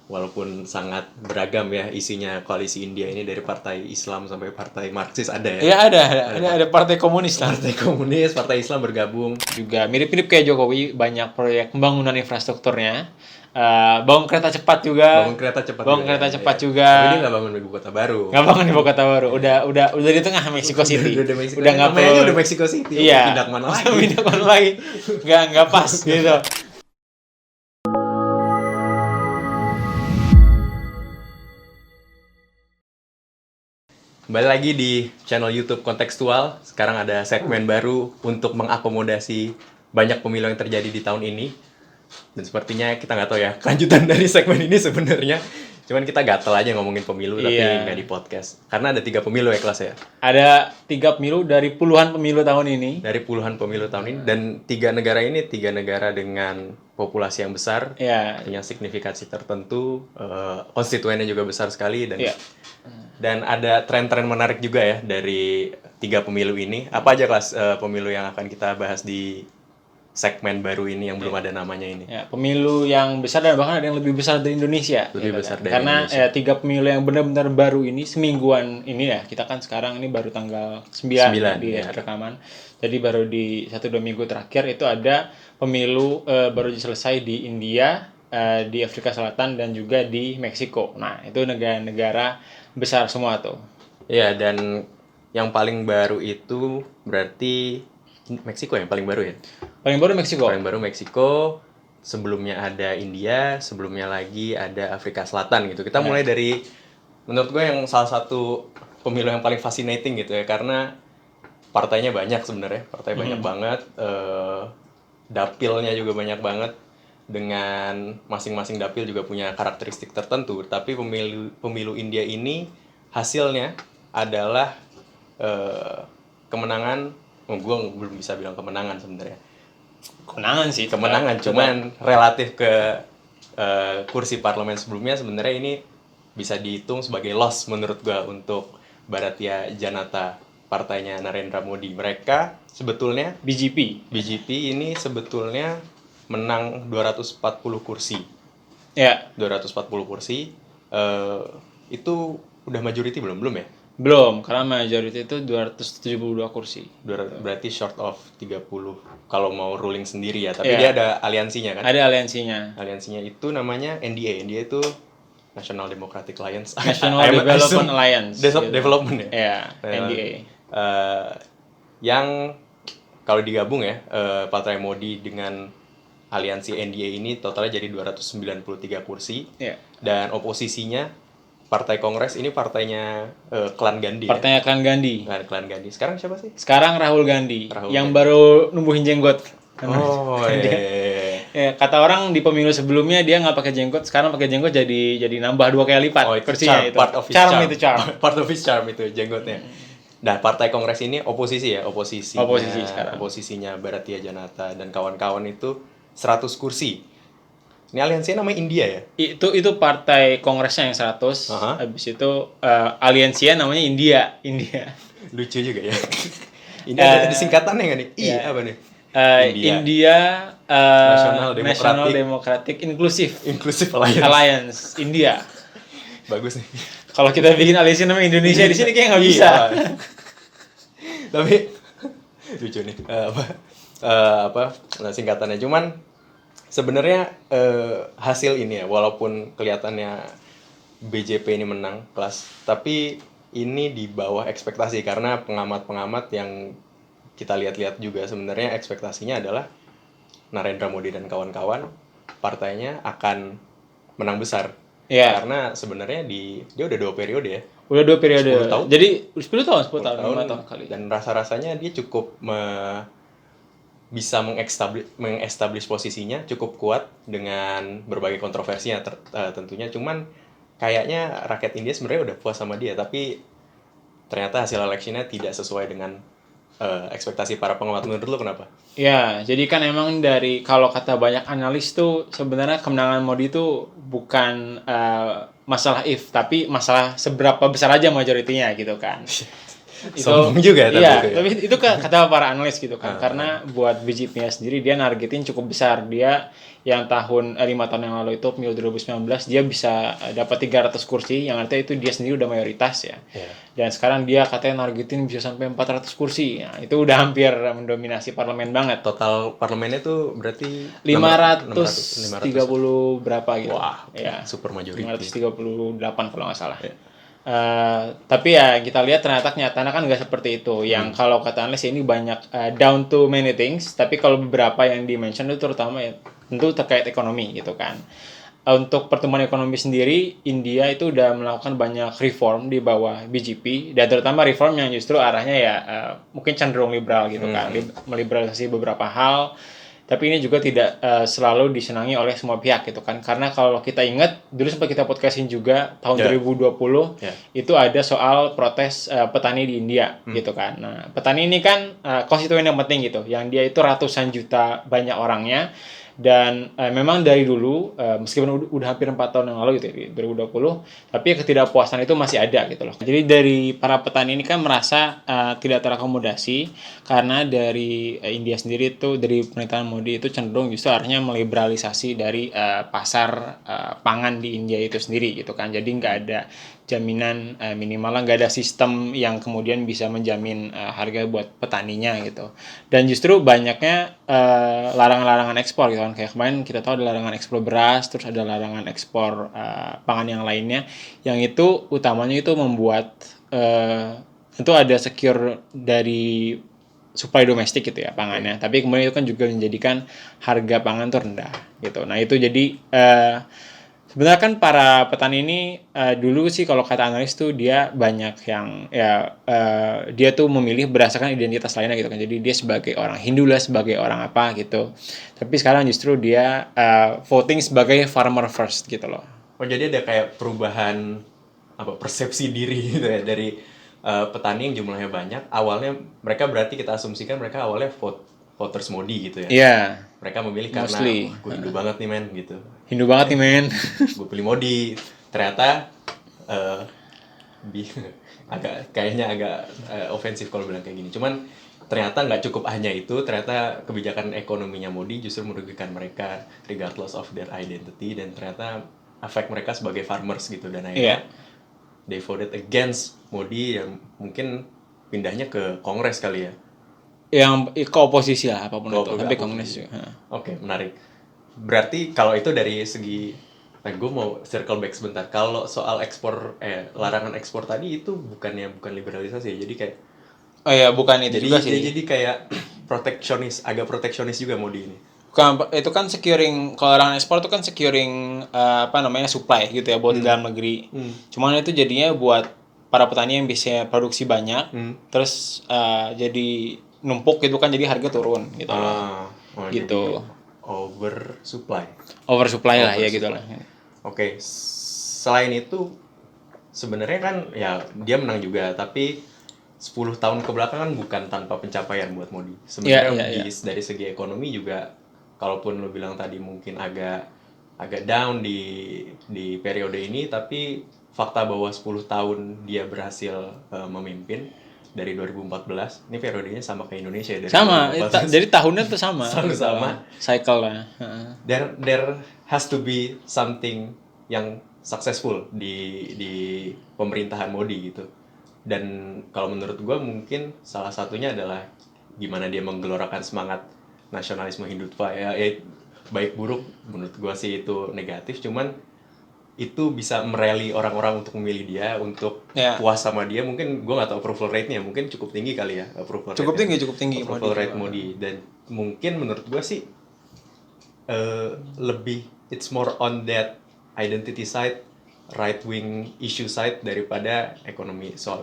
walaupun sangat beragam ya isinya koalisi India ini, dari partai Islam sampai partai Marxis ada ya. Ya ada partai komunis lah. Partai komunis, partai Islam bergabung. Juga mirip-mirip kayak Jokowi, banyak proyek pembangunan infrastrukturnya. Bangun kereta cepat juga. Bangun kereta cepat Bangun juga. kereta ya, cepat ya. juga. Tapi dia nggak bangun ibu kota baru. Nggak bangun ibu kota baru. Udah di tengah Mexico City. Udah Mexico Udah City. nggak Namanya aja perlu. udah Mexico City. Iya. Pindah kemana lagi? Pindah kemana lagi? Nggak pas gitu. Kembali lagi di channel YouTube Kontekstual. Sekarang ada segmen baru untuk mengakomodasi banyak pemilu yang terjadi di tahun ini. Dan sepertinya kita nggak tahu ya kelanjutan dari segmen ini sebenarnya. Cuman kita gatel aja ngomongin pemilu, tapi Iya. nggak di podcast. Karena ada 3 pemilu ya, kelas ya. Ada 3 pemilu dari puluhan pemilu tahun ini. Dari puluhan pemilu tahun ini. Dan 3 negara ini 3 negara dengan populasi yang besar. Ya. Punya signifikansi tertentu. Konstituennya juga besar sekali. Iya. Dan ada tren-tren menarik juga ya dari 3 pemilu ini. Apa aja kelas pemilu yang akan kita bahas di segmen baru ini yang belum ada namanya ini? Ya, pemilu yang besar dan bahkan ada yang lebih besar dari Indonesia. Lebih besar dari Karena Indonesia. 3 pemilu yang benar-benar baru ini semingguan ini ya. Kita kan sekarang ini baru tanggal 9 di ya. rekaman. Jadi baru di 1-2 minggu terakhir itu ada pemilu baru selesai di India, di Afrika Selatan dan juga di Meksiko. Nah, itu negara-negara besar semua tuh. Ya, dan yang paling baru itu berarti Meksiko yang paling baru ya? Paling baru Meksiko. Paling baru Meksiko, sebelumnya ada India, sebelumnya lagi ada Afrika Selatan gitu. Kita mulai dari, menurut gue yang salah satu pemilu yang paling fascinating gitu ya, karena partainya banyak sebenarnya, partai banyak banget, dapilnya juga banyak banget, dengan masing-masing dapil juga punya karakteristik tertentu. Tapi pemilu India ini hasilnya adalah kemenangan. Gue belum bisa bilang kemenangan sebenarnya. Kemenangan sih. Kemenangan, cuman relatif ke kursi parlemen sebelumnya sebenarnya ini bisa dihitung sebagai loss menurut gue untuk Bharatiya Janata, partainya Narendra Modi. Mereka sebetulnya BJP ini sebetulnya menang 240 kursi. Ya. 240 kursi. Itu udah majority belum ya? Belum, karena majority itu 272 kursi. Berarti short of 30 kalau mau ruling sendiri ya. Tapi Iya. dia ada aliansinya kan? Ada aliansinya. Aliansinya itu namanya NDA. NDA itu National Democratic Alliance. National Development Alliance. Development ya? Ya, NDA. Yang kalau digabung ya, Partai Modi dengan aliansi NDA ini totalnya jadi 293 kursi. Ya. Dan oposisinya Partai Kongres ini partainya Klan Gandhi. Partainya Klan Gandhi. Klan Gandhi. Sekarang siapa sih? Sekarang Rahul Gandhi yang Gandhi. baru numbuhin jenggot. Oh iya. Ya, kata orang di pemilu sebelumnya dia nggak pakai jenggot, sekarang pakai jenggot jadi nambah 2 kali lipat. Oh, itu kursinya charm, itu. part of his charm. Itu charm. Part of his charm itu jenggotnya. Nah, Partai Kongres ini oposisi ya, sekarang. Oposisinya Bharatiya Janata dan kawan-kawan itu 100 kursi. Ini aliansinya namanya India ya? Itu partai kongresnya yang 100. Habis itu aliansinya namanya India. Lucu juga ya. Ini ada singkatannya nggak nih? Apa nih? India National Democratic Inclusive Alliance. India. Bagus nih. Kalau kita bikin aliansi namanya Indonesia di sini kayak nggak bisa. Tapi lucu nih. Singkatannya. Cuman sebenarnya hasil ini ya, walaupun kelihatannya BJP ini menang kelas, tapi ini di bawah ekspektasi karena pengamat-pengamat yang kita lihat-lihat juga sebenarnya ekspektasinya adalah Narendra Modi dan kawan-kawan partainya akan menang besar. Ya. Karena sebenarnya dia udah 2 periode ya. Udah 2 periode. 10 tahun. Jadi 10 tahun, 5 tahun kali. Dan rasa-rasanya dia cukup bisa mengestablish posisinya cukup kuat dengan berbagai kontroversinya tentunya. Cuman kayaknya rakyat India sebenarnya udah puas sama dia, tapi ternyata hasil eleksinya tidak sesuai dengan ekspektasi para pengamat. Menurut lu kenapa? Ya, jadi kan emang dari kalau kata banyak analis tuh sebenarnya kemenangan Modi itu bukan masalah if, tapi masalah seberapa besar aja majoritinya gitu kan. Sombong juga tapi iya, itu ya. tapi itu kata para analis gitu kan. Karena buat BJP-nya sendiri dia nargetin cukup besar. Dia yang 5 tahun yang lalu itu pemilu 2019 dia bisa dapat 300 kursi, yang artinya itu dia sendiri udah mayoritas ya. Iya. Dan sekarang dia katanya nargetin bisa sampai 400 kursi. Nah, itu udah hampir mendominasi parlemen banget. Total parlemennya tuh berarti 530 berapa gitu. Wah, ya. super majority. 538 kalau nggak salah. Ya. Tapi ya kita lihat ternyata kenyataannya kan nggak seperti itu. Yang kalau kata analis ini banyak down to many things, tapi kalau beberapa yang di-mention itu terutama ya tentu terkait ekonomi gitu kan. Untuk pertumbuhan ekonomi sendiri, India itu udah melakukan banyak reform di bawah BJP, dan terutama reform yang justru arahnya ya mungkin cenderung liberal gitu kan, meliberalisasi beberapa hal. Tapi ini juga tidak selalu disenangi oleh semua pihak gitu kan. Karena kalau kita ingat, dulu sempat kita podcastin juga tahun 2020 itu ada soal protes petani di India gitu kan. Nah, petani ini kan konstituen yang penting gitu. Yang dia itu ratusan juta banyak orangnya. Dan memang dari dulu meskipun udah hampir 4 tahun yang lalu gitu ya, 2020, tapi ketidakpuasan itu masih ada gitu loh. Jadi dari para petani ini kan merasa tidak terakomodasi karena dari India sendiri itu, dari pemerintahan Modi itu cenderung justru artinya meliberalisasi dari pasar pangan di India itu sendiri gitu kan. Jadi nggak ada jaminan minimal, nggak ada sistem yang kemudian bisa menjamin harga buat petaninya gitu. Dan justru banyaknya larangan-larangan ekspor gitu kan. Kayak kemarin kita tahu ada larangan ekspor beras, terus ada larangan ekspor pangan yang lainnya, yang itu utamanya itu membuat itu ada secure dari supply domestik gitu ya pangannya. Tapi kemudian itu kan juga menjadikan harga pangan tuh rendah gitu. Nah itu jadi sebenarnya kan para petani ini dulu sih kalau kata analis tuh dia banyak yang ya dia tuh memilih berdasarkan identitas lainnya gitu kan. Jadi dia sebagai orang Hindu lah, sebagai orang apa gitu. Tapi sekarang justru dia voting sebagai farmer first gitu loh. Oh, jadi ada kayak perubahan persepsi diri gitu ya dari petani yang jumlahnya banyak. Awalnya mereka berarti kita asumsikan mereka awalnya voters Modi gitu ya. Iya. Mereka memilih karena gue Hindu banget nih men gitu. Hindu banget nih men. Gue pilih Modi. Ternyata kayaknya agak ofensif kalau bilang kayak gini. Cuman ternyata nggak cukup hanya itu. Ternyata kebijakan ekonominya Modi justru merugikan mereka regardless of their identity, dan ternyata efek mereka sebagai farmers gitu. Dan akhirnya they voted against Modi, yang mungkin pindahnya ke Kongres kali ya. Yang ke oposisi lah apapun itu, sampai Kongres juga. Oke, menarik. Berarti kalau itu dari segi, gue mau circle back sebentar. Kalau soal ekspor, larangan ekspor tadi itu bukan liberalisasi ya, jadi kayak oh ya, bukan itu juga sih. Jadi kayak agak proteksionis juga Modi ini. Bukan, itu kan securing, kalau larangan ekspor itu kan securing supply gitu ya buat dalam negeri. Cuman itu jadinya buat para petani yang bisa produksi banyak, terus jadi numpuk gitu kan, jadi harga turun gitu. Gitu. Oversupply lah ya gitu lah. Oke, selain itu sebenarnya kan ya dia menang juga, tapi 10 tahun ke belakang kan bukan tanpa pencapaian buat Modi. Sebenarnya dari segi ekonomi juga, kalaupun lo bilang tadi mungkin agak down di periode ini, tapi fakta bahwa 10 tahun dia berhasil memimpin dari 2014, ini periodenya sama kayak Indonesia dari sama, jadi tahunnya tuh sama. sama. Cycle lah. There has to be something yang successful di pemerintahan Modi gitu. Dan kalau menurut gue mungkin salah satunya adalah gimana dia menggelorakan semangat nasionalisme Hindutva ya baik buruk menurut gue sih itu negatif, cuman itu bisa merally orang-orang untuk memilih dia, untuk puas sama dia. Mungkin gue nggak tahu approval rate-nya, mungkin cukup tinggi kali ya approval tinggi approval rate Modi. Dan mungkin menurut gue sih lebih it's more on that identity side, right wing issue side, daripada soal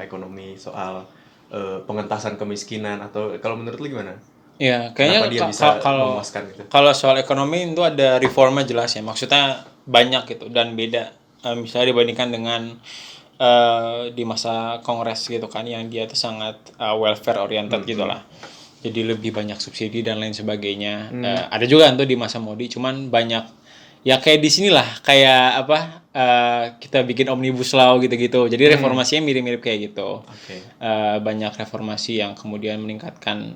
pengentasan kemiskinan. Atau kalau menurut lu gimana? Ya, kayaknya kalau soal ekonomi itu ada reformnya jelas ya. Maksudnya banyak gitu dan beda. Misalnya dibandingkan dengan di masa Kongres gitu kan, yang dia tuh sangat welfare oriented gitu lah. Jadi lebih banyak subsidi dan lain sebagainya. Ada juga tuh di masa Modi, cuman banyak ya kayak di sinilah kayak kita bikin omnibus law gitu-gitu. Jadi reformasinya mirip-mirip kayak gitu. Oke. Banyak reformasi yang kemudian meningkatkan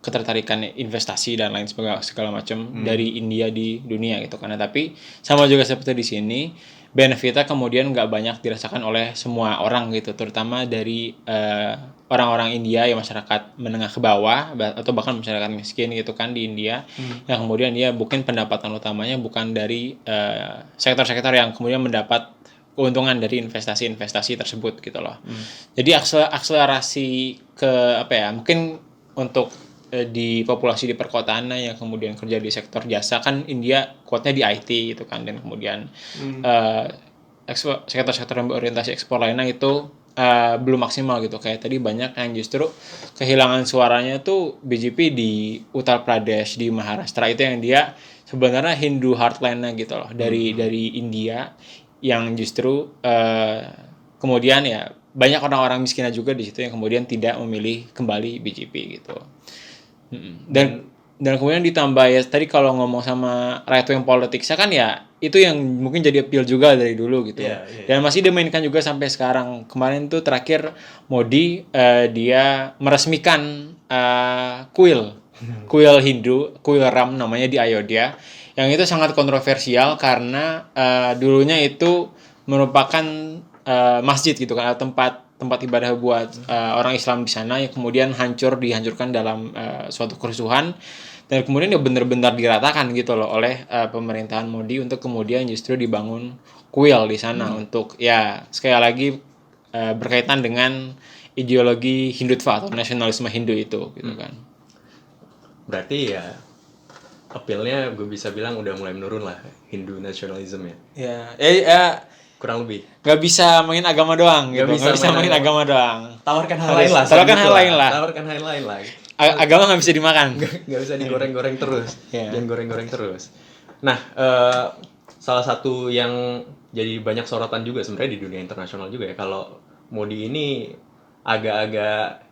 ketertarikan investasi dan lain segala macam dari India di dunia gitu. Karena tapi sama juga seperti di sini, benefitnya kemudian nggak banyak dirasakan oleh semua orang gitu, terutama dari orang-orang India yang masyarakat menengah ke bawah atau bahkan masyarakat miskin gitu kan di India, yang kemudian dia mungkin pendapatan utamanya bukan dari sektor-sektor yang kemudian mendapat keuntungan dari investasi-investasi tersebut gitu loh. Jadi akselerasi ke apa ya, mungkin untuk di populasi di perkotaan yang kemudian kerja di sektor jasa, kan India kuatnya di IT gitu kan, dan kemudian sektor-sektor yang berorientasi ekspor lainnya itu belum maksimal gitu. Kayak tadi banyak yang justru kehilangan suaranya tuh BJP di Uttar Pradesh, di Maharashtra, itu yang dia sebenarnya Hindu heartland-nya gitu loh, dari India, yang justru kemudian ya banyak orang-orang miskinnya juga di situ yang kemudian tidak memilih kembali BJP gitu. Dan kemudian ditambah ya tadi kalau ngomong sama right wing politics kan ya itu yang mungkin jadi appeal juga dari dulu gitu. Dan masih dimainkan juga sampai sekarang. Kemarin tuh terakhir Modi dia meresmikan kuil Hindu, kuil Ram namanya di Ayodhya, yang itu sangat kontroversial karena dulunya itu merupakan masjid gitu kan, tempat ibadah buat orang Islam di sana, yang kemudian dihancurkan dalam suatu kerusuhan, dan kemudian ya benar-benar diratakan gitu loh oleh pemerintahan Modi untuk kemudian justru dibangun kuil di sana untuk ya sekali lagi berkaitan dengan ideologi Hindutva atau nasionalisme Hindu itu gitu kan. Berarti ya appeal-nya gue bisa bilang udah mulai menurun lah, Hindu nationalism ya. Ya Kurang lebih. nggak bisa main agama doang gitu. Nggak bisa main agama doang. Tawarkan hal lain lah. Tawarkan hal lain lah. Tawarkan hal lain lah. Agama nggak bisa dimakan. Nggak bisa digoreng-goreng terus. Jangan goreng-goreng terus. Nah, salah satu yang jadi banyak sorotan juga sebenarnya di dunia internasional juga ya, kalau Modi ini agak-agak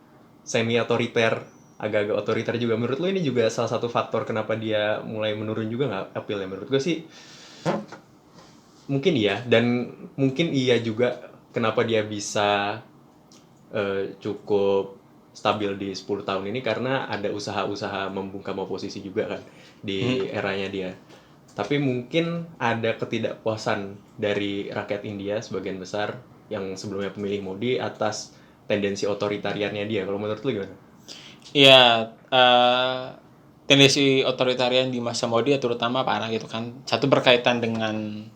semi otoriter, agak-agak otoriter juga. Menurut lo ini juga salah satu faktor kenapa dia mulai menurun juga nggak appeal-nya? Menurut gue sih mungkin iya, dan mungkin iya juga kenapa dia bisa cukup stabil di 10 tahun ini, karena ada usaha-usaha membungkam oposisi juga kan di eranya dia. Tapi mungkin ada ketidakpuasan dari rakyat India sebagian besar yang sebelumnya pemilih Modi atas tendensi otoritariannya dia. Kalau menurut lu gimana? Iya, tendensi otoritarian di masa Modi ya terutama parah gitu kan. Satu berkaitan dengan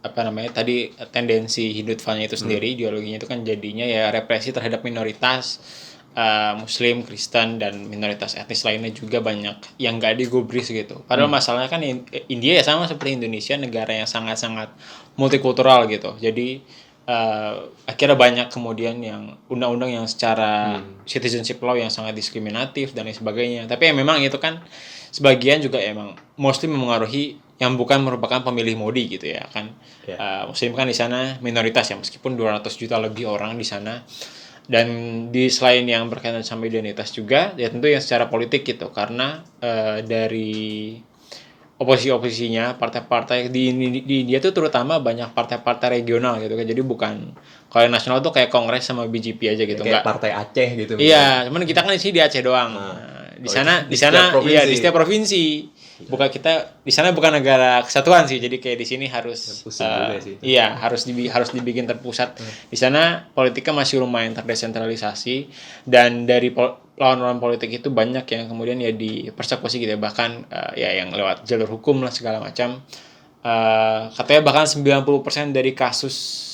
apa namanya tadi, tendensi Hindutvanya itu sendiri, ideologinya itu kan jadinya ya represi terhadap minoritas Muslim, Kristen, dan minoritas etnis lainnya juga banyak yang nggak digubris gitu. Padahal masalahnya kan India ya sama seperti Indonesia, negara yang sangat-sangat multikultural gitu. Jadi akhirnya banyak kemudian yang undang-undang yang secara citizenship law yang sangat diskriminatif dan lain sebagainya. Tapi ya memang itu kan sebagian juga emang mostly memengaruhi yang bukan merupakan pemilih Modi gitu ya kan. Muslim kan di sana minoritas ya, meskipun 200 juta lebih orang di sana. Dan di selain yang berkaitan sama identitas juga ya tentu yang secara politik gitu, karena dari oposisinya partai-partai di India tuh terutama banyak partai-partai regional gitu kan. Jadi bukan kalau yang nasional tuh kayak Kongres sama BJP aja gitu, kayak enggak partai Aceh gitu. Iya, cuman kita kan di sini di Aceh doang. Di sana iya di setiap provinsi. Bukan kita di sana bukan negara kesatuan sih. Jadi kayak di sini harus iya, harus dibikin terpusat. Di sana politiknya masih lumayan terdesentralisasi, dan dari lawan-lawan politik itu banyak yang kemudian ya dipersekusi gitu ya, bahkan ya yang lewat jalur hukum lah segala macam. Katanya bahkan 90% dari kasus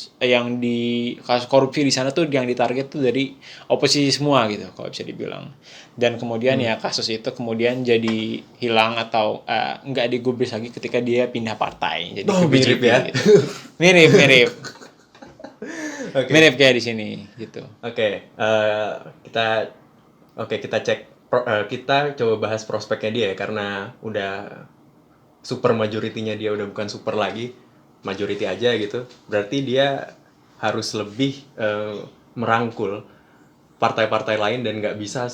korupsi di sana tuh yang ditarget tuh dari oposisi semua gitu kalau bisa dibilang. Dan kemudian ya kasus itu kemudian jadi hilang atau nggak digubris lagi ketika dia pindah partai jadi ke BJP mirip ya gitu. mirip mirip kayak di sini gitu. Kita cek kita coba bahas prospeknya dia ya, karena udah super majority-nya dia udah bukan super lagi, majority aja gitu. Berarti dia harus lebih merangkul partai-partai lain dan nggak bisa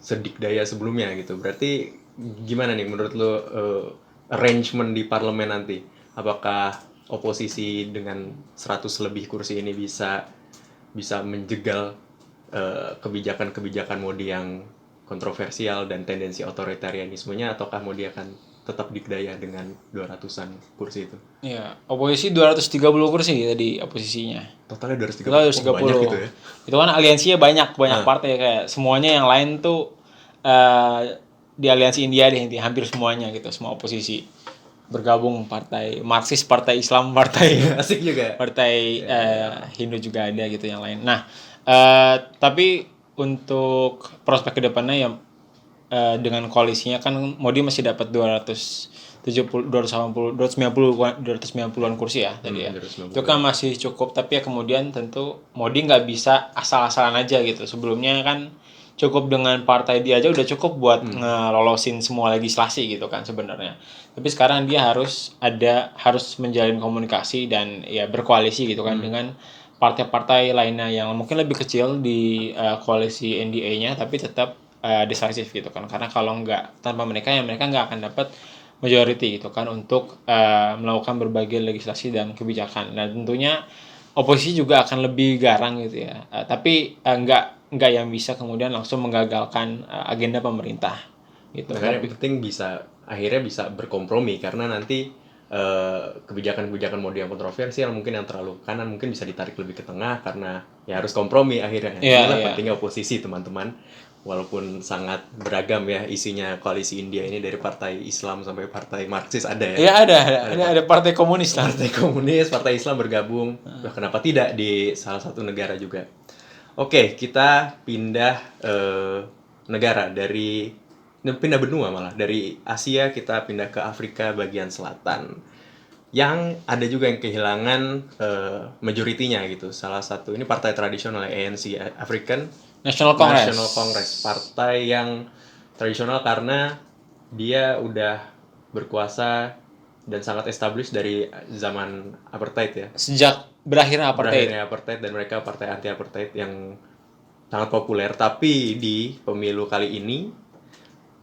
sedikdaya sebelumnya gitu. Berarti gimana nih menurut lo arrangement di parlemen nanti? apakah oposisi dengan 100 lebih kursi ini bisa menjegal kebijakan-kebijakan Modi yang kontroversial dan tendensi otoritarianismenya, ataukah Modi akan tetap dikdaya dengan 200-an kursi itu? Iya, oposisi 230 kursi tadi oposisinya. Totalnya 230. Total Oh, banyak gitu ya. Itu kan aliansinya banyak partai, kayak semuanya yang lain tuh di aliansi India deh, hampir semuanya gitu, semua oposisi bergabung, partai Marxis, partai Islam, partai Asik juga. partai Hindu juga ada gitu yang lain. Nah, tapi untuk prospek kedepannya ya dengan koalisinya kan Modi masih dapat 290-an kursi ya tadi ya. 290. Itu kan masih cukup, tapi ya kemudian tentu Modi nggak bisa asal-asalan aja gitu. Sebelumnya kan cukup dengan partai dia aja udah cukup buat ngelolosin semua legislasi gitu kan sebenarnya. Tapi sekarang dia harus menjalin komunikasi dan ya berkoalisi gitu kan dengan partai-partai lainnya yang mungkin lebih kecil di koalisi NDA-nya, tapi tetap decisif gitu kan. Karena kalau nggak, tanpa mereka ya mereka nggak akan dapat majority gitu kan untuk melakukan berbagai legislasi dan kebijakan. Nah tentunya oposisi juga akan lebih garang gitu ya. Tapi nggak yang bisa kemudian langsung menggagalkan agenda pemerintah gitu. Makanya yang penting akhirnya bisa berkompromi, karena nanti kebijakan-kebijakan Modi yang kontroversial, mungkin yang terlalu kanan, mungkin bisa ditarik lebih ke tengah, karena ya harus kompromi akhirnya. Inilah pentingnya oposisi, teman-teman. Walaupun sangat beragam ya isinya koalisi India ini, dari partai Islam sampai partai Marxis ada ya. Iya ada partai komunis lah. Partai komunis, partai Islam bergabung. Nah, kenapa tidak di salah satu negara juga? Oke, kita pindah negara, pindah benua malah. Dari Asia kita pindah ke Afrika bagian selatan. Yang ada juga yang kehilangan majoritinya gitu. Salah satu ini partai tradisional ANC, African National Congress, partai yang tradisional karena dia udah berkuasa dan sangat established dari zaman apartheid ya. Sejak berakhirnya apartheid, dan mereka partai anti apartheid yang sangat populer. Tapi di pemilu kali ini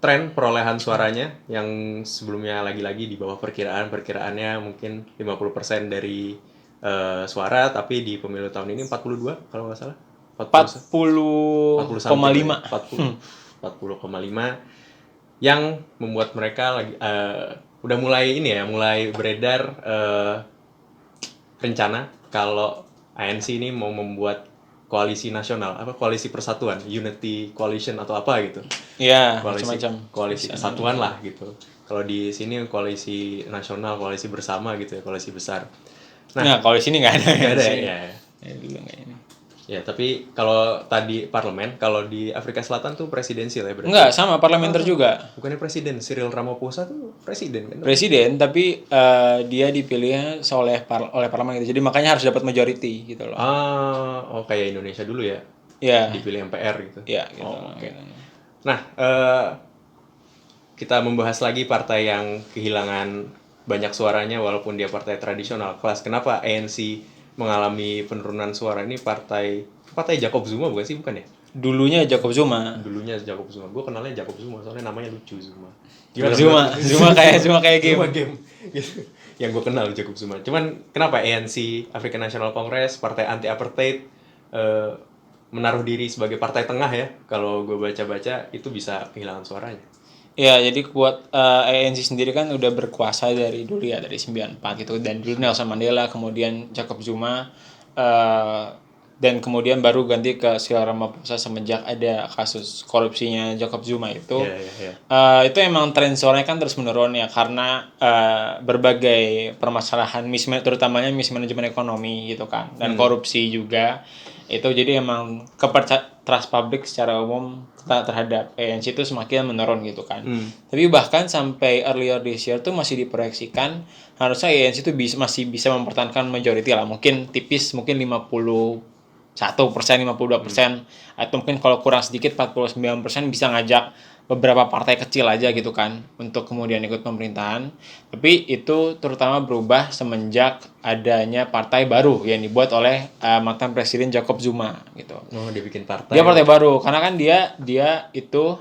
tren perolehan suaranya yang sebelumnya lagi-lagi di bawah perkiraannya mungkin 50% dari suara, tapi di pemilu tahun ini 42 kalau nggak salah. 40,5 yang membuat mereka udah mulai beredar rencana kalau ANC ini mau membuat koalisi nasional, koalisi persatuan, unity coalition atau apa gitu. Iya, macam-macam. Koalisi persatuan lah gitu. Kalau di sini koalisi nasional, koalisi bersama gitu ya, koalisi besar. Nah koalisi ini nggak ada. Nggak ada ya. Dulu nggak ini. Ya, tapi kalau tadi parlemen, kalau di Afrika Selatan tuh presidensial ya berarti? Enggak, sama parlementer juga. Bukannya presiden, Cyril Ramaphosa tuh presiden kan? Presiden, tapi dia dipilihnya oleh parlemen gitu. Jadi makanya harus dapat majority gitu loh. Kayak Indonesia dulu ya? Iya. Dipilih MPR gitu? Iya, gitu. Oke. Nah, kita membahas lagi partai yang kehilangan banyak suaranya walaupun dia partai tradisional. Kenapa ANC mengalami penurunan suara ini? Partai Jacob Zuma bukan ya? Dulunya Jacob Zuma. Gue kenalnya Jacob Zuma soalnya namanya lucu, Zuma. Zuma kayak game. Gitu. Yang gue kenal Jacob Zuma. Cuman kenapa ANC, African National Congress, partai anti apartheid menaruh diri sebagai partai tengah ya? Kalau gue baca-baca itu bisa kehilangan suaranya. Ya, jadi buat ANC sendiri kan udah berkuasa dari dulu ya, dari 94 gitu. Dan dulu Nelson Mandela, kemudian Jacob Zuma, dan kemudian baru ganti ke Cyril Ramaphosa semenjak ada kasus korupsinya Jacob Zuma itu. Itu emang tren suaranya kan terus menurun ya, karena berbagai permasalahan, terutamanya mismanajemen ekonomi gitu kan, dan korupsi juga. Itu jadi emang trust public secara umum terhadap ANC itu semakin menurun gitu kan. Tapi bahkan sampai earlier this year tuh masih diproyeksikan harusnya ANC itu masih bisa mempertahankan majority lah, mungkin tipis, mungkin 51%, 52%, atau mungkin kalau kurang sedikit 49% bisa ngajak beberapa partai kecil aja gitu kan untuk kemudian ikut pemerintahan. Tapi itu terutama berubah semenjak adanya partai baru yang dibuat oleh mantan Presiden Jacob Zuma gitu. Oh, dia bikin partai. Dia partai baru karena kan dia itu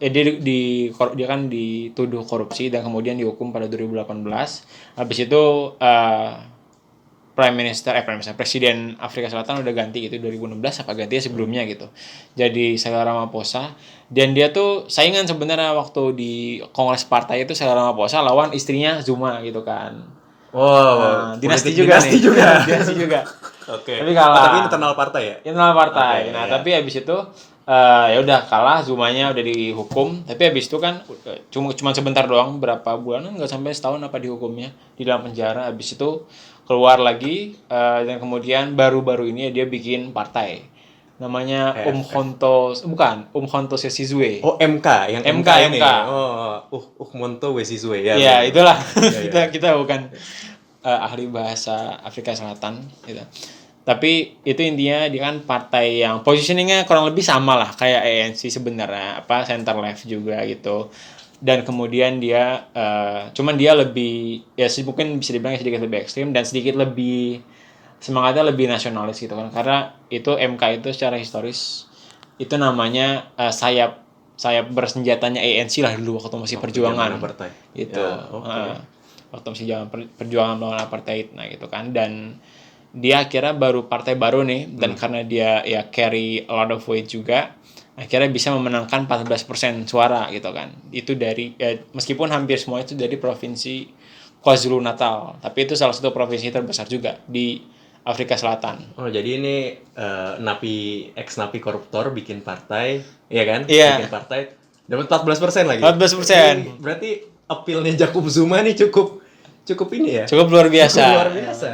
dia kan dituduh korupsi dan kemudian dihukum pada 2018. Habis itu Presiden Afrika Selatan udah ganti itu 2016 apa gantinya sebelumnya gitu. Jadi Cyril Ramaphosa dan dia tuh saingan sebenarnya waktu di Kongres Partai itu Cyril Ramaphosa lawan istrinya Zuma gitu kan. Wow, Dinasti politik juga dinasti nih. juga. Dinasti juga. Oke. Tapi kalah. Tapi internal partai ya? Internal partai. Oke, Nah, ya. tapi habis itu ya udah kalah, Zumanya udah dihukum. Tapi habis itu kan cuma sebentar doang, berapa bulan, nggak sampai setahun apa dihukumnya di dalam penjara. Habis itu keluar lagi dan kemudian baru-baru ini dia bikin partai. Namanya Umkhonto Sizwe. Oh, MK yang MK, ini. MK. Oh, Monto Wesizwe ya. Ya, benar. itulah. Ya. kita bukan ahli bahasa Afrika Selatan gitu. Tapi itu intinya dia kan partai yang positioningnya kurang lebih sama lah kayak ANC sebenarnya, apa center left juga gitu. Dan kemudian dia cuman dia lebih ya mungkin bisa dibilang sedikit lebih ekstrim dan sedikit lebih semangatnya lebih nasionalis gitu kan. Karena itu MK itu secara historis itu namanya sayap bersenjatanya ANC lah dulu waktu masih perjuangan Zaman apartheid. gitu. Ya, oke. Waktu masih zaman perjuangan melawan apartheid nah gitu kan. Dan dia akhirnya baru partai baru nih dan karena dia ya carry a lot of weight juga akhirnya bisa memenangkan 14% suara gitu kan. Itu dari meskipun hampir semua itu dari provinsi KwaZulu Natal, tapi itu salah satu provinsi terbesar juga di Afrika Selatan. Oh, jadi ini napi koruptor bikin partai, iya kan? Iya. Bikin partai dapat 14% lagi. 14%. Berarti appeal-nya Jacob Zuma nih cukup ini ya. Cukup luar biasa. Cukup luar biasa.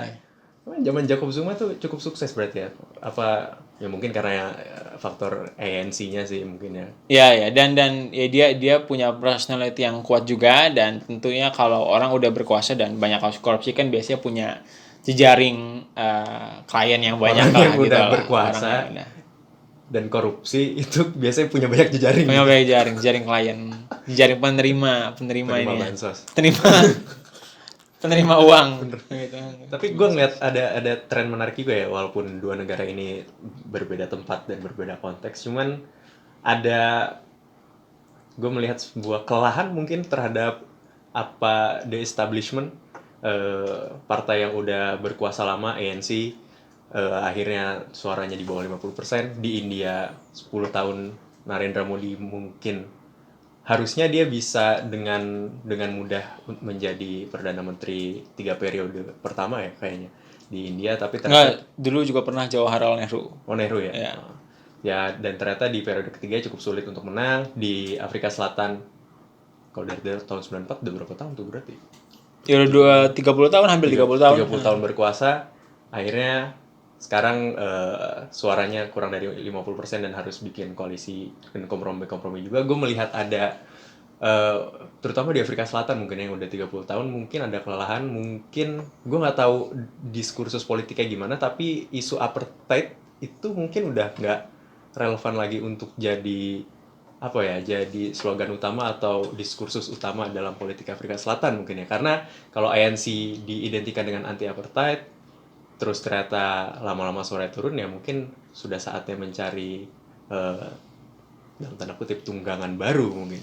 Zaman Jacob Zuma tuh cukup sukses berarti ya. Apa ya mungkin karena faktor ANC-nya sih mungkin ya. Iya ya dan ya dia punya personality yang kuat juga dan tentunya kalau orang udah berkuasa dan banyak kasus korupsi kan biasanya punya jejaring klien yang banyak Orang lah yang gitu udah lah. berkuasa Orang yang udah dan korupsi itu biasanya punya banyak jejaring. punya banyak jejaring klien, jejaring penerima Penerima ini ya. bansos. Penerima uang gitu. Tapi gue ngeliat ada tren menarik juga ya, walaupun dua negara ini berbeda tempat dan berbeda konteks, cuman gue melihat sebuah kelelahan mungkin terhadap the establishment partai yang udah berkuasa lama, ANC, akhirnya suaranya di bawah 50%. Di India 10 tahun Narendra Modi mungkin harusnya dia bisa dengan mudah menjadi Perdana Menteri 3 periode pertama ya kayaknya di India, tapi ternyata Dulu juga pernah Jawaharlal Nehru. Nehru ya. Ya. Ya, dan ternyata di periode ketiga cukup sulit untuk menang. Di Afrika Selatan kalau dari tahun 94 udah berapa tahun tuh berarti? Ya udah 30 tahun, hampir 30 tahun. 30 tahun berkuasa, akhirnya sekarang suaranya kurang dari 50% dan harus bikin koalisi dan kompromi juga. Gue melihat ada terutama di Afrika Selatan mungkin yang udah 30 tahun mungkin ada kelelahan, mungkin gue nggak tahu diskursus politiknya gimana, tapi isu apartheid itu mungkin udah nggak relevan lagi untuk jadi jadi slogan utama atau diskursus utama dalam politik Afrika Selatan mungkin ya, karena kalau ANC diidentikan dengan anti apartheid terus ternyata lama-lama suaranya turun, ya mungkin sudah saatnya mencari dalam tanda kutip tunggangan baru mungkin.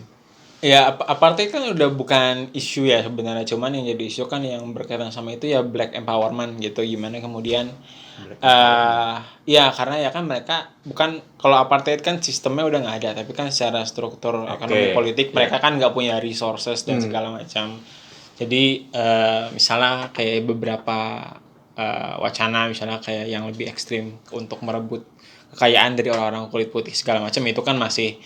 Ya, apartheid kan udah bukan isu ya sebenarnya, cuman yang jadi isu kan yang berkaitan sama itu ya black empowerment gitu, gimana kemudian ya karena ya kan mereka bukan, kalau apartheid kan sistemnya udah nggak ada, tapi kan secara struktur ekonomi politik mereka kan nggak punya resources dan segala macam. Jadi misalnya kayak beberapa wacana misalnya kayak yang lebih ekstrim untuk merebut kekayaan dari orang-orang kulit putih segala macam itu kan masih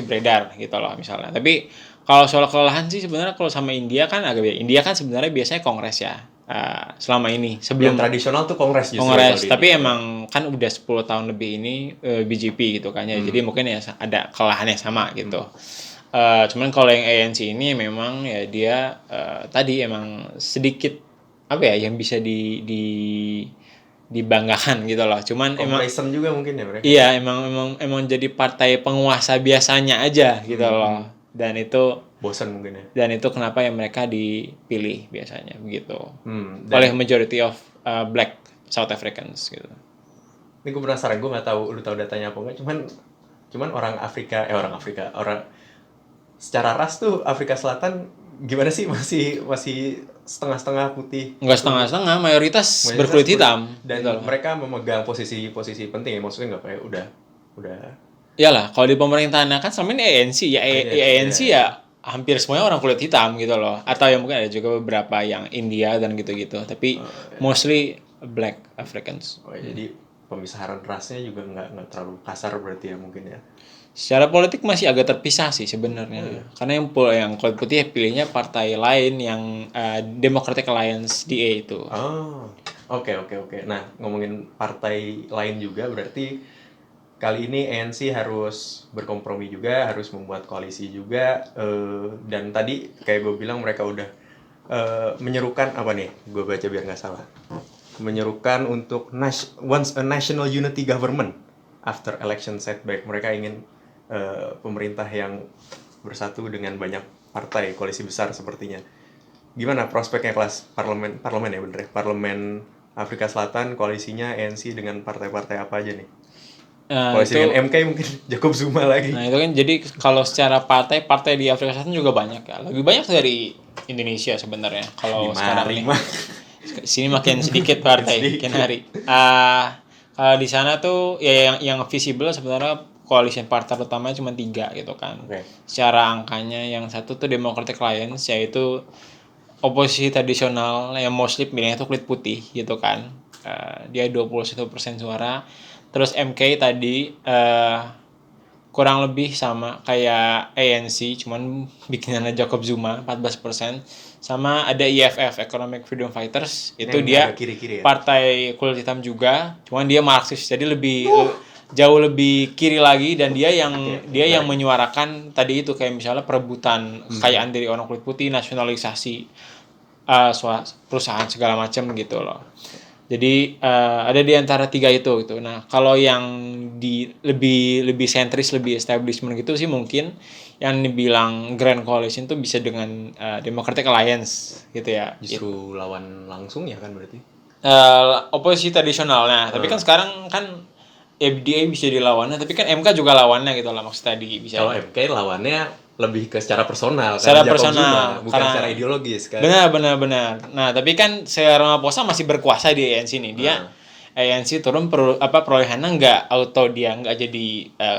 beredar gitu loh misalnya. Tapi kalau soal kelelahan sih sebenarnya kalau sama India kan agak beda. India kan sebenarnya biasanya kongres ya selama ini sebelum yang tradisional tuh kongres justru. Kongres, tapi emang kan udah 10 tahun lebih ini BJP gitu kan ya. Jadi mungkin ya ada kelelahannya sama gitu. Cuman kalau yang ANC ini memang ya dia tadi emang sedikit apa ya yang bisa dibanggakan gitu loh. Cuman emang Complacent juga mungkin ya mereka. iya emang jadi partai penguasa biasanya aja gitu loh. Dan Bosan mungkin ya. kenapa ya mereka dipilih biasanya begitu. Oleh Dan majority of black South Africans gitu. ini gue penasaran, gue nggak tahu lu tahu datanya apa enggak, cuman orang Afrika secara ras tuh Afrika Selatan gimana sih, masih setengah-setengah putih. Enggak setengah-setengah, mayoritas berkulit Mayoritas hitam dan gitu loh. mereka memegang posisi penting ya, maksudnya nggak kayak udah Iyalah, kalau di pemerintahan kan selama ini ANC ya, ANC ya hampir semuanya orang kulit hitam gitu loh. Atau ya mungkin ada juga beberapa yang India dan gitu-gitu. Tapi mostly black Africans. jadi pemisahan rasnya juga nggak terlalu kasar berarti ya mungkin ya. Secara politik masih agak terpisah sih sebenarnya. Karena yang kulit putih pilihnya partai lain yang Democratic Alliance DA itu. Oh, oke. Nah, ngomongin partai lain juga berarti kali ini ANC harus berkompromi juga, harus membuat koalisi juga, dan tadi kayak gue bilang mereka udah menyerukan apa nih? Gue baca biar nggak salah. Menyerukan untuk once a national unity government after election setback. Mereka ingin pemerintah yang bersatu dengan banyak partai koalisi besar sepertinya. Gimana prospeknya kelas parlemen ya bener ya? Parlemen Afrika Selatan koalisinya ANC dengan partai-partai apa aja nih? Koalisi dengan MK mungkin Jacob Zuma lagi. Nah itu kan jadi kalau secara partai di Afrika Selatan juga banyak ya. Lebih banyak dari Indonesia sebenarnya. Kalau sekarang nih. Sini makin sedikit partai, makin hari. Kalau di sana tuh ya yang visible sebenarnya koalisi partai utamanya cuma 3 gitu kan. Secara angkanya yang satu tuh Democratic Alliance, yaitu oposisi tradisional yang mostly pilihnya tuh kulit putih gitu kan. Dia 21% suara. Terus MK tadi kurang lebih sama kayak ANC, cuman bikinannya Jacob Zuma 14%. Sama ada EFF, Economic Freedom Fighters, itu dia kiri-kiri ya? Partai kulit hitam juga, cuman dia Marxis, jadi jauh lebih kiri lagi, dan dia yang menyuarakan tadi itu kayak misalnya perebutan kekayaan dari orang kulit putih, nasionalisasi perusahaan segala macam gitu loh. Jadi ada di antara 3 itu gitu. Nah, kalau yang lebih sentris, lebih establishment gitu sih mungkin yang dibilang Grand Coalition tuh bisa dengan Democratic Alliance gitu ya. Justru lawan langsung ya kan berarti? Oposisi tradisional. Nah, tapi kan sekarang kan FDA bisa dilawannya, tapi kan MK juga lawannya gitu lah, maksud tadi bisa. Kalau MK lawannya lebih ke secara personal, secara Jacob personal, Zuma, bukan secara ideologis kan. Benar. Nah, tapi kan Ramaphosa masih berkuasa di ANC nih. Dia ANC turun perolehannya nggak auto dia nggak jadi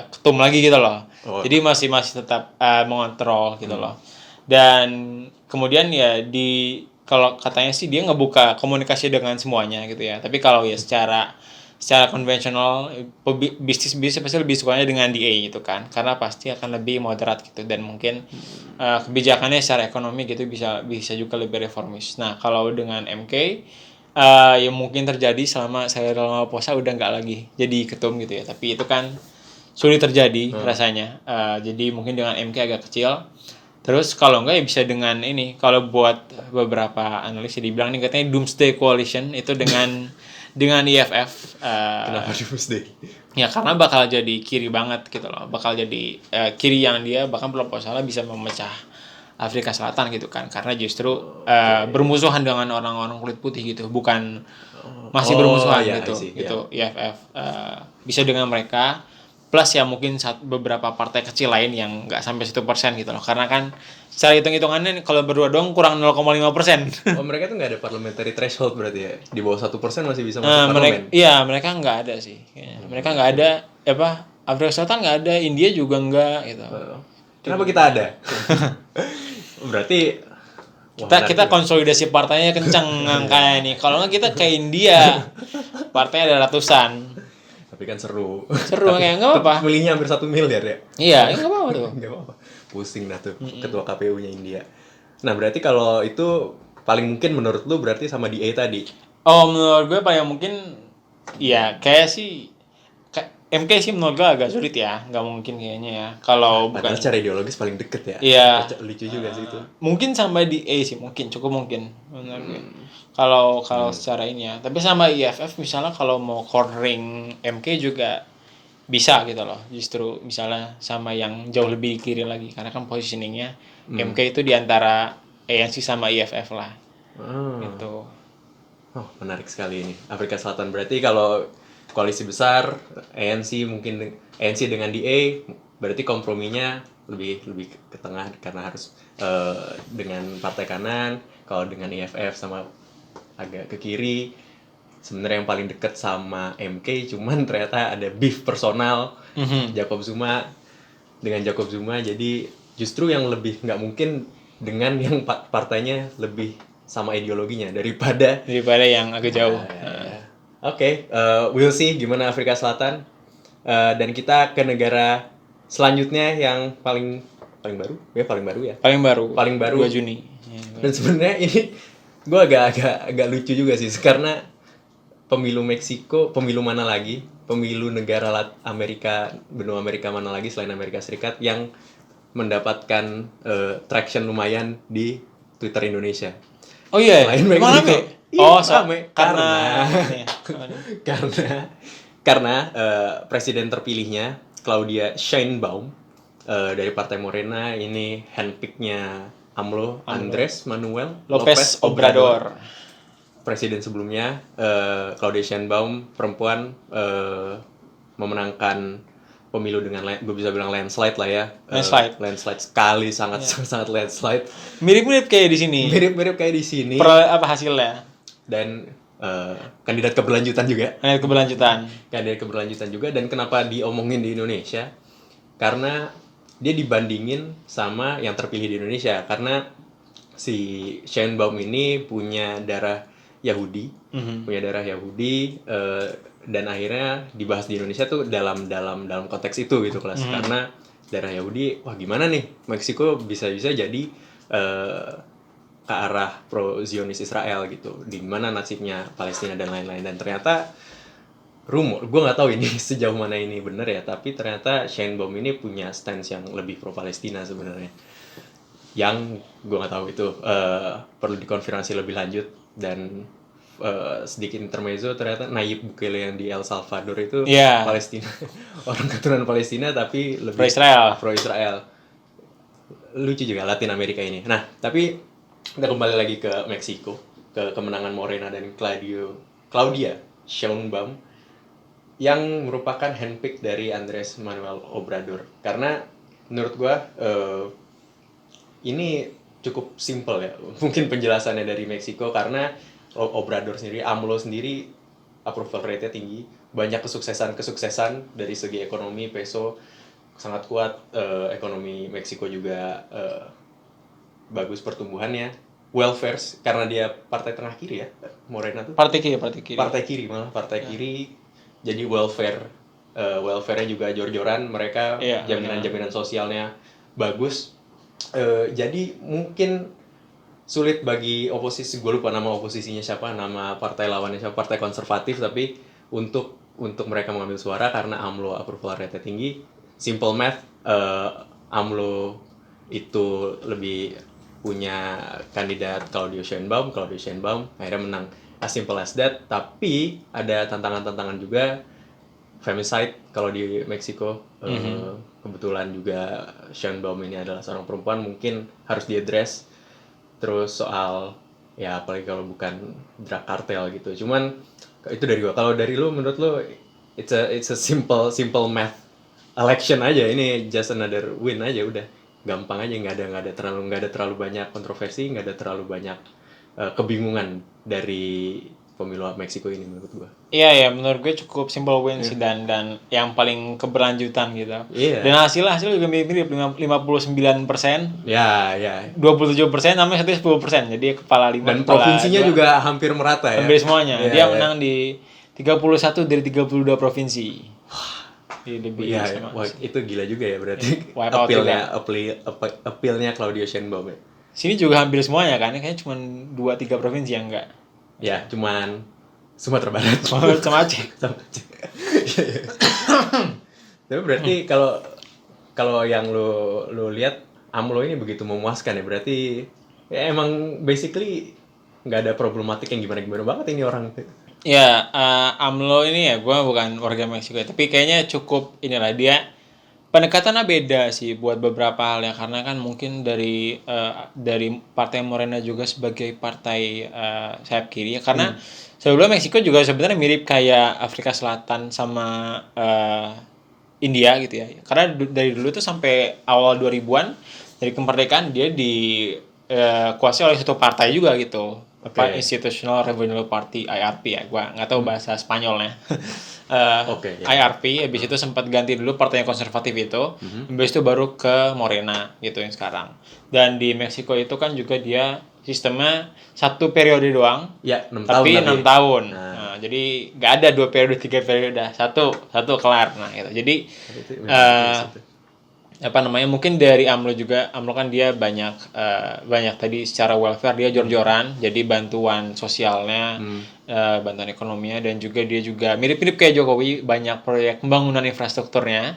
ketum lagi gitu loh. Jadi masih tetap mengontrol gitu loh. Dan kemudian ya kalau katanya sih dia ngebuka komunikasi dengan semuanya gitu ya. Tapi kalau ya secara konvensional bisnis pasti lebih sukanya dengan DA gitu kan, karena pasti akan lebih moderat gitu, dan mungkin kebijakannya secara ekonomi gitu bisa juga lebih reformis. Nah kalau dengan MK yang mungkin terjadi selama Ramaphosa udah nggak lagi jadi ketum gitu ya, tapi itu kan sulit terjadi rasanya. Jadi mungkin dengan MK agak kecil. Terus kalau enggak ya bisa dengan ini, kalau buat beberapa analis dibilang nih katanya Doomsday Coalition itu dengan EFF. Kenapa Doomsday? Ya karena bakal jadi kiri banget gitu loh, bakal jadi kiri yang dia bahkan belum salah bisa memecah Afrika Selatan gitu kan, karena justru bermusuhan dengan orang-orang kulit putih gitu, bukan masih bermusuhan gitu. EFF bisa dengan mereka, plus ya mungkin beberapa partai kecil lain yang nggak sampai 1% gitu loh, karena kan secara hitung-hitungannya kalau berdua doang kurang 0,5%. Mereka tuh nggak ada parliamentary threshold berarti ya, di bawah 1% masih bisa masuk parlemen. Mereka nggak ada sih, mereka nggak ada Afrika Selatan nggak ada, India juga nggak gitu. Kenapa kita ada? Berarti kita konsolidasi partainya kencang angkanya nih. Kalau nggak kita kayak India, partainya ada ratusan. Tapi kan seru Kayak nggak apa-apa. Milihnya hampir 1 miliar ya. Iya, nggak apa-apa tuh. Nggak apa-apa. Pusing dah tuh ketua KPU-nya India. Nah berarti kalau itu paling mungkin menurut lu berarti sama DA tadi? Oh menurut gue paling mungkin ya kayak sih MK sih menurut gue agak sulit ya, nggak mungkin kayaknya ya. Kalau Padahal bukan, secara ideologis paling deket ya. iya. Lucu juga sih itu. Mungkin sama di A sih, cukup mungkin. Menurut gue. Kalau secara ini ya. Tapi sama IFF misalnya kalau mau cornering MK juga bisa gitu loh. Justru misalnya sama yang jauh lebih kiri lagi, karena kan positioningnya MK itu di antara ANC sama IFF lah. Gitu. Oh, menarik sekali ini. Afrika Selatan berarti kalau koalisi besar, ANC mungkin ANC dengan DA, berarti komprominya lebih ke tengah karena harus dengan partai kanan. Kalau dengan EFF sama agak ke kiri, sebenarnya yang paling dekat sama MK, cuman ternyata ada beef personal Jacob Zuma dengan Jacob Zuma, jadi justru yang lebih nggak mungkin dengan yang partainya lebih sama ideologinya daripada yang agak jauh. Oke, we'll see gimana Afrika Selatan. Dan kita ke negara selanjutnya yang paling baru ya. Paling baru 2 Juni. Dan sebenarnya ini gue agak lucu juga sih, karena pemilu Meksiko, pemilu mana lagi? Pemilu negara Amerika, benua Amerika mana lagi selain Amerika Serikat yang mendapatkan traction lumayan di Twitter Indonesia. Oh iya, Selain emang Meksiko. rame? Rame. Karena presiden terpilihnya Claudia Sheinbaum dari Partai Morena, ini handpicknya AMLO, Andres Manuel Lopez Obrador. Presiden sebelumnya Claudia Sheinbaum, perempuan, memenangkan pemilu dengan gue bisa bilang landslide lah ya. Landslide sekali, sangat landslide. Mirip-mirip kayak di sini. Mirip-mirip kayak di sini. Apa hasilnya? Dan kandidat keberlanjutan juga. Kandidat keberlanjutan juga. Dan kenapa diomongin di Indonesia? Karena dia dibandingin sama yang terpilih di Indonesia. Karena si Sheinbaum ini punya darah Yahudi, dan akhirnya dibahas di Indonesia tuh dalam konteks itu gitu kelas. Karena darah Yahudi, wah gimana nih Meksiko bisa jadi ke arah pro Zionis Israel gitu, di mana nasibnya Palestina dan lain-lain. Dan ternyata rumor, gue nggak tahu ini sejauh mana ini benar ya, tapi ternyata Sheinbaum ini punya stance yang lebih pro Palestina sebenarnya, yang gue nggak tahu itu perlu dikonfirmasi lebih lanjut. Dan sedikit intermezzo, ternyata Nayib Bukele yang di El Salvador itu Palestina, orang keturunan Palestina tapi lebih pro Israel. Lucu juga Latin Amerika ini. Nah, tapi kita kembali lagi ke Meksiko, ke kemenangan Morena dan Claudia Sheinbaum yang merupakan handpick dari Andres Manuel Obrador. Karena menurut gue ini cukup simple ya, mungkin penjelasannya dari Meksiko, karena Obrador sendiri, AMLO sendiri approval rate-nya tinggi, banyak kesuksesan dari segi ekonomi, peso sangat kuat, ekonomi Meksiko juga bagus pertumbuhannya, welfare karena dia partai tengah kiri ya, Morena tuh. Partai kiri, jadi welfare-nya juga jor-joran, mereka jaminan sosialnya bagus. Jadi mungkin sulit bagi oposisi, gue lupa nama oposisinya siapa, nama partai lawannya siapa, partai konservatif, tapi untuk mereka mengambil suara karena AMLO approval rate tinggi. Simple math, AMLO itu lebih punya kandidat Claudia Sheinbaum akhirnya menang, as simple as that. Tapi ada tantangan juga, femicide kalau di Meksiko. Kebetulan juga Sheinbaum ini adalah seorang perempuan, mungkin harus diadres. Terus soal ya apalagi kalau bukan drug cartel gitu. Cuman itu dari gua. Kalau dari lu, menurut lu it's a simple math election aja, ini just another win aja, udah gampang aja, nggak ada terlalu banyak kontroversi, nggak ada terlalu banyak kebingungan dari pemilu Meksiko ini menurut gua. Iya, menurut gue cukup simple win sih, dan yang paling keberlanjutan gitu. Dan hasil juga mirip 59%. Ya. 27% namanya 10%. Jadi kepala 5. Dan provinsinya juga hampir merata ya. Hampir semuanya. Dia menang di 31 dari 32 provinsi. Wah, itu gila juga ya berarti. Appeal-nya Claudia Sheinbaum ya. Sini juga hampir semuanya kan, kayaknya cuma 2-3 provinsi yang enggak. Ya, cuman Sumatera Barat sama Aceh. Tapi berarti kalau kalau yang lu lihat AMLO ini begitu memuaskan ya, berarti ya emang basically nggak ada problematik yang gimana-gimana banget ini orang. Ya, AMLO ini ya, gue bukan warga Meksiko, tapi kayaknya cukup inilah dia pendekatannya beda sih buat beberapa hal ya, karena kan mungkin dari Partai Morena juga sebagai partai sayap kiri ya, karena sebelumnya Meksiko juga sebenarnya mirip kayak Afrika Selatan sama India gitu ya, karena dari dulu tuh sampai awal 2000-an dari kemerdekaan dia dikuasai oleh satu partai juga gitu. Apa, Oke. Institutional Revenue Party IRP ya, gua nggak tahu bahasa Spanyolnya. Oke, ya. IRP, habis itu sempat ganti dulu partai yang konservatif itu, habis itu baru ke Morena gitu yang sekarang. Dan di Meksiko itu kan juga dia sistemnya satu periode doang, Ya, 6 tahun tapi 6 tahun. Nah, Nah, jadi nggak ada 2 periode, 3 periode, satu kelar. Nah, gitu. Jadi itu memang eh, di situ. apa namanya, mungkin dari AMLO juga, AMLO kan dia banyak tadi secara welfare dia jor-joran, jadi bantuan sosialnya, bantuan ekonominya, dan juga dia juga mirip-mirip kayak Jokowi, banyak proyek pembangunan infrastrukturnya,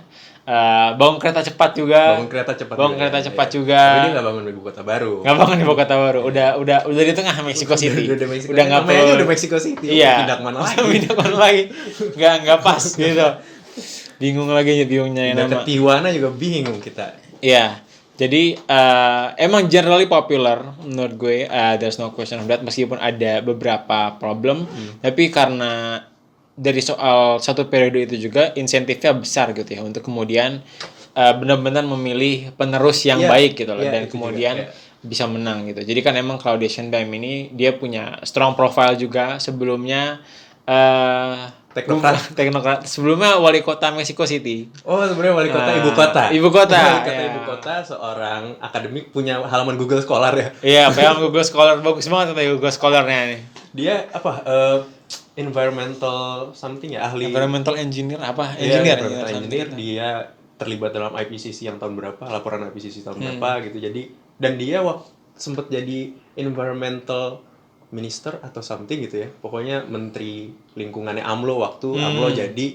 bangun kereta cepat juga, Bangun kereta cepat bangun juga, kereta ya, cepat ya. juga, Tapi dia nggak bangun ibu kota baru. nggak bangun ibu kota baru, udah di tengah Mexico City, Udah Mexico udah City. nggak Namanya aja perlu, udah Mexico City. iya, Pindah kemana lagi? pindah kemana lagi, nggak pas gitu, bingungnya Pindah ke nama. Tijuana juga bingung kita. Iya, jadi emang generally popular menurut gue. There's no question of that. Meskipun ada beberapa problem, tapi karena dari soal satu periode itu juga insentifnya besar gitu ya untuk kemudian benar-benar memilih penerus yang Iya, baik gitu loh, iya, dan itu kemudian juga, iya. bisa menang gitu. Jadi kan emang Claudia Sheinbaum ini dia punya strong profile juga sebelumnya. Teknokrat. Teknokrat. Sebelumnya wali kota Mexico City. Oh, sebenarnya wali kota ibu kota. Ibu kota, Wali kota ya. ibu kota, seorang akademik punya halaman Google Scholar ya. Iya, PL Google Scholar, bagus banget tuh Google Scholar-nya nih. Dia apa? Environmental something ya, ahli. Environmental engineer apa? Iya, Engineer, environmental engineer. something. Dia terlibat dalam IPCC yang tahun berapa? Laporan IPCC tahun berapa gitu. Jadi dan dia sempat jadi environmental minister atau something gitu ya. Pokoknya menteri lingkungannya AMLO waktu AMLO jadi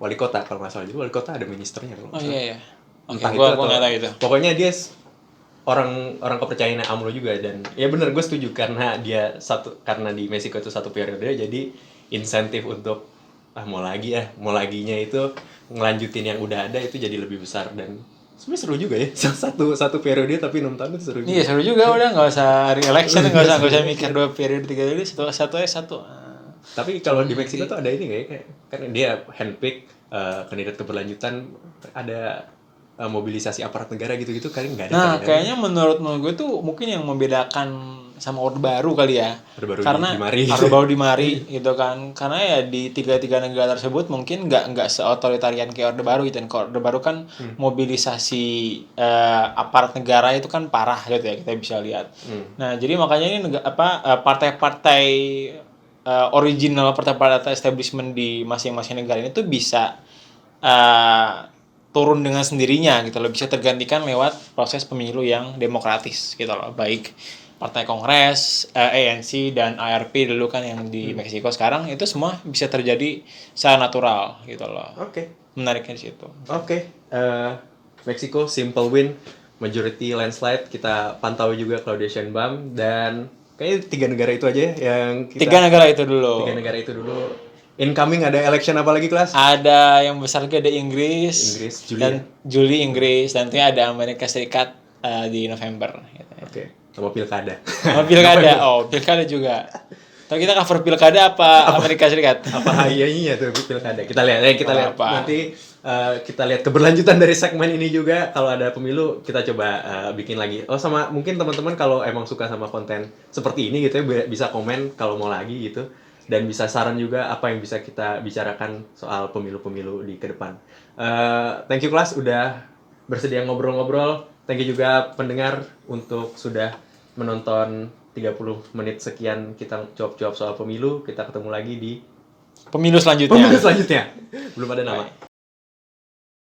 wali kota kalau nggak salah. Jadi wali kota ada ministernya kalau nggak Oh salah. iya. Oke, Entah gua atau nggak tahu itu. pokoknya dia orang kepercayaannya AMLO juga, dan ya bener gue setuju karena karena di Meksiko itu satu periode, jadi insentif untuk mau laginya itu ngelanjutin yang udah ada itu jadi lebih besar, dan sebenarnya seru juga ya. satu periode tapi 6 tahun itu seru juga. Iya, seru juga, udah nggak usah re-election, nggak usah mikir 2 periode 3 periode, satu. Tapi kalau di Meksiko tuh ada ini kayak karena dia handpick kandidat keberlanjutan, ada mobilisasi aparat negara gitu-gitu kali nggak ada. Nah, kandidat. kayaknya menurut gue tuh mungkin yang membedakan sama Orde Baru kali ya. Orde Baru Karena di Mari. Orde Baru di Mari gitu kan. Karena ya di tiga negara tersebut mungkin nggak seotoritarian kayak Orde Baru gitu. Dan kalau Orde Baru kan mobilisasi aparat negara itu kan parah gitu ya, kita bisa lihat. Nah, jadi makanya ini partai-partai original, partai-partai establishment di masing-masing negara ini tuh bisa turun dengan sendirinya gitu loh, bisa tergantikan lewat proses pemilu yang demokratis gitu loh, baik Partai Kongres, ANC dan IRP dulu kan yang di Meksiko, sekarang itu semua bisa terjadi secara natural gitu loh. Oke. Menariknya di situ. Oke. Meksiko simple win, majority landslide, kita pantau juga Claudia Sheinbaum, dan kayaknya 3 negara itu aja ya yang kita 3 negara itu dulu. 3 negara itu dulu. Incoming ada election apa lagi, kelas? Ada yang besar juga, ada Inggris, Juli Inggris, dan nanti ada Amerika Serikat di November gitu. Oke. Sama pilkada. Oh, pilkada juga. Tapi kita cover pilkada apa Amerika Serikat? Apa iya tuh pilkada. Kita lihat Apa? nanti kita lihat keberlanjutan dari segmen ini juga. Kalau ada pemilu kita coba bikin lagi. Oh, sama mungkin teman-teman kalau emang suka sama konten seperti ini gitu ya, bisa komen kalau mau lagi gitu. Dan bisa saran juga apa yang bisa kita bicarakan soal pemilu-pemilu di ke depan. Thank you kelas udah bersedia ngobrol-ngobrol. Thank you juga pendengar untuk sudah menonton 30 menit sekian kita jawab-jawab soal pemilu. Kita ketemu lagi di Pemilu selanjutnya. Belum ada nama.